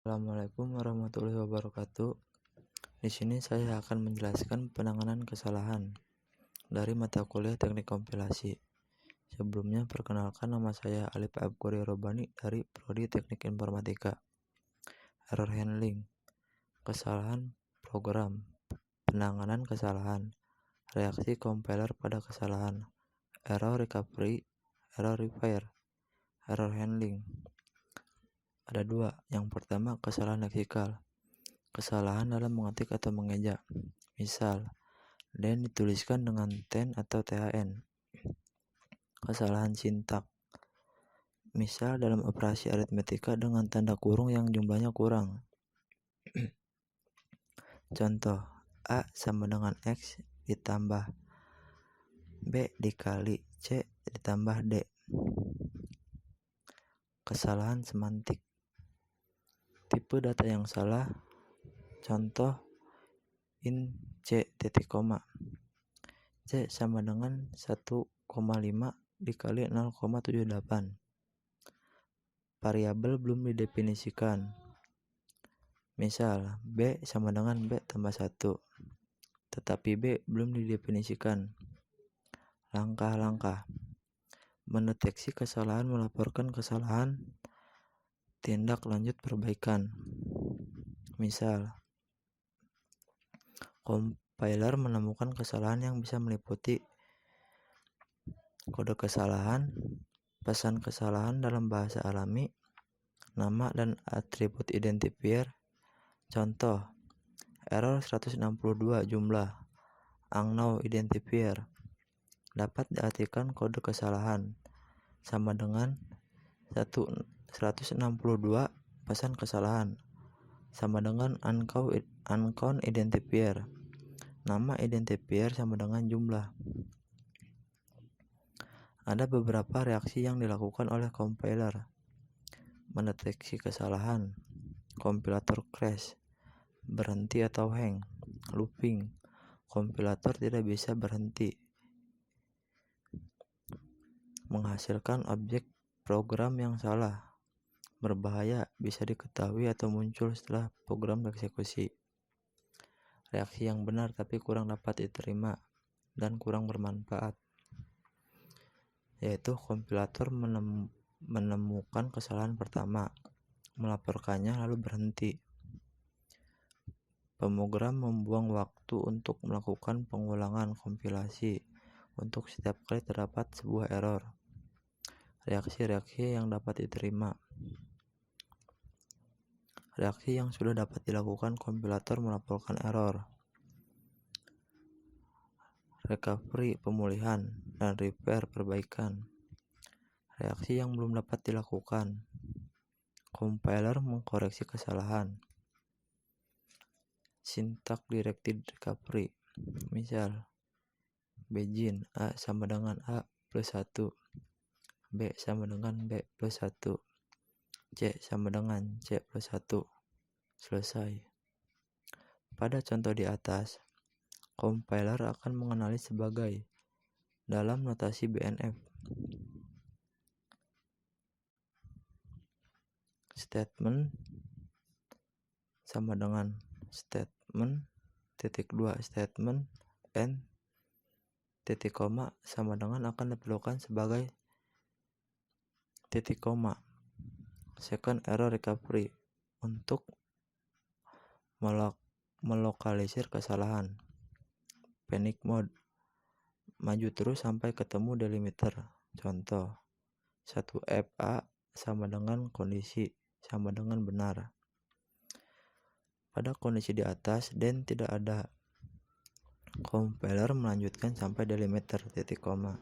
Assalamualaikum warahmatullahi wabarakatuh. Di sini saya akan menjelaskan penanganan kesalahan dari mata kuliah Teknik Kompilasi. Sebelumnya, perkenalkan, nama saya Alif Abkuri Robani dari Prodi Teknik Informatika. Error handling, kesalahan program, penanganan kesalahan, reaksi compiler pada kesalahan, error recovery, error repair, error handling. Ada dua. Yang pertama, kesalahan leksikal. Kesalahan dalam mengetik atau mengeja. Misal, dan dituliskan dengan ten atau THN. Kesalahan sintak. Misal dalam operasi aritmetika dengan tanda kurung yang jumlahnya kurang. Contoh, A sama dengan X ditambah B dikali C ditambah D. Kesalahan semantik. Tipe data yang salah. Contoh, in C titik koma. C sama dengan 1,5 dikali 0,78. Variabel belum didefinisikan. Misal, B sama dengan B tambah 1, tetapi B belum didefinisikan. Langkah-langkah mendeteksi kesalahan, melaporkan kesalahan, tindak lanjut perbaikan. Misal, compiler menemukan kesalahan yang bisa meliputi kode kesalahan, pesan kesalahan dalam bahasa alami, nama dan atribut identifier. Contoh, error 162 jumlah unknown identifier. Dapat diartikan kode kesalahan sama dengan 162 pesan kesalahan sama dengan unknown identifier. Nama identifier sama dengan jumlah. Ada beberapa reaksi yang dilakukan oleh compiler. Mendeteksi kesalahan, kompilator crash, berhenti atau hang, looping, kompilator tidak bisa berhenti, menghasilkan objek program yang salah, berbahaya, bisa diketahui atau muncul setelah program dieksekusi. Reaksi yang benar tapi kurang dapat diterima dan kurang bermanfaat, yaitu kompilator menemukan kesalahan pertama, melaporkannya lalu berhenti. Pemrogram membuang waktu untuk melakukan pengulangan kompilasi untuk setiap kali terdapat sebuah error. Reaksi-reaksi yang dapat diterima. Reaksi yang sudah dapat dilakukan, kompilator melaporkan error. Recovery, pemulihan, dan repair, perbaikan. Reaksi yang belum dapat dilakukan, compiler mengkoreksi kesalahan. Syntax directed recovery. Misal, begin A sama dengan A plus 1, B sama dengan B plus 1, C sama dengan C plus 1. Selesai. Pada contoh di atas, compiler akan mengenali sebagai dalam notasi BNF. Statement sama dengan statement titik 2 statement n titik koma sama dengan akan diperlukan sebagai titik koma. Second error recovery untuk melokalisir kesalahan. Panic mode, maju terus sampai ketemu delimiter. Contoh, 1F A sama dengan kondisi sama dengan benar. Pada kondisi di atas dan tidak ada, compiler melanjutkan sampai delimiter titik koma.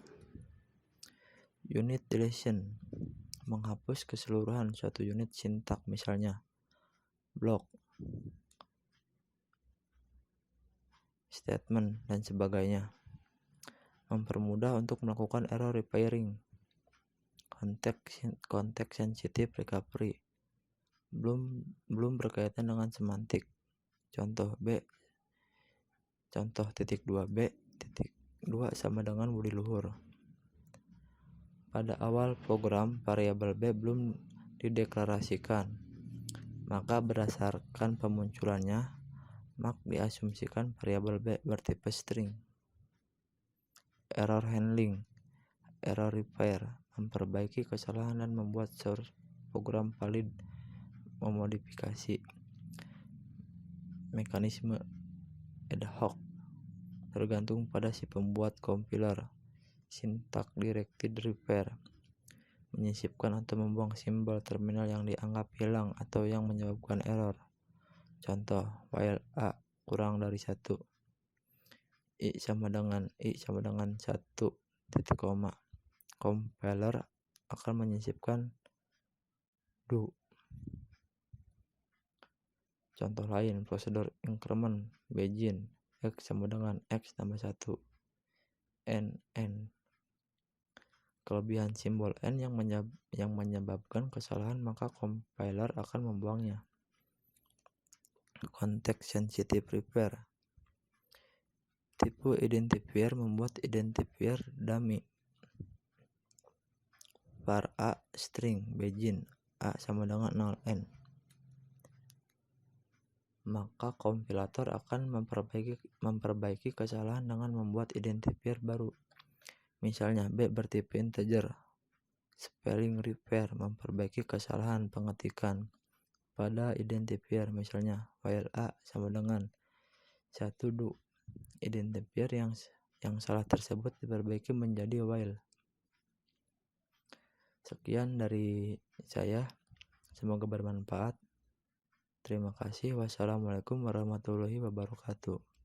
Unit deletion, menghapus keseluruhan suatu unit sintak, misalnya blok, statement, dan sebagainya. Mempermudah untuk melakukan error repairing. Context sensitive recovery, belum berkaitan dengan semantik. Contoh titik 2 B titik 2 sama dengan budi luhur. Pada awal program, variabel B belum dideklarasikan. maka berdasarkan pemunculannya mak diasumsikan variabel B bertipe string. Error handling, error repair, memperbaiki kesalahan dan membuat source program valid, memodifikasi. Mekanisme ad hoc tergantung pada si pembuat compiler. Sintak directed repair, menyisipkan atau membuang simbol terminal yang dianggap hilang atau yang menyebabkan error. Contoh, while A kurang dari 1, I sama dengan 1 titik koma. Compiler akan menyisipkan do. Contoh lain, prosedur increment begin X sama dengan X tambah 1 n. Kelebihan simbol n yang menyebabkan kesalahan, maka compiler akan membuangnya. Context sensitive repair, tipe identifier membuat identifier dummy. Var A string begin A sama dengan 0n, maka kompilator akan memperbaiki kesalahan dengan membuat identifier baru. Misalnya B bertipe integer. Spelling repair, memperbaiki kesalahan pengetikan pada identifier, misalnya while A sama dengan 1 do. Identifier yang salah tersebut diperbaiki menjadi while. Sekian dari saya, semoga bermanfaat. Terima kasih. Wassalamualaikum warahmatullahi wabarakatuh.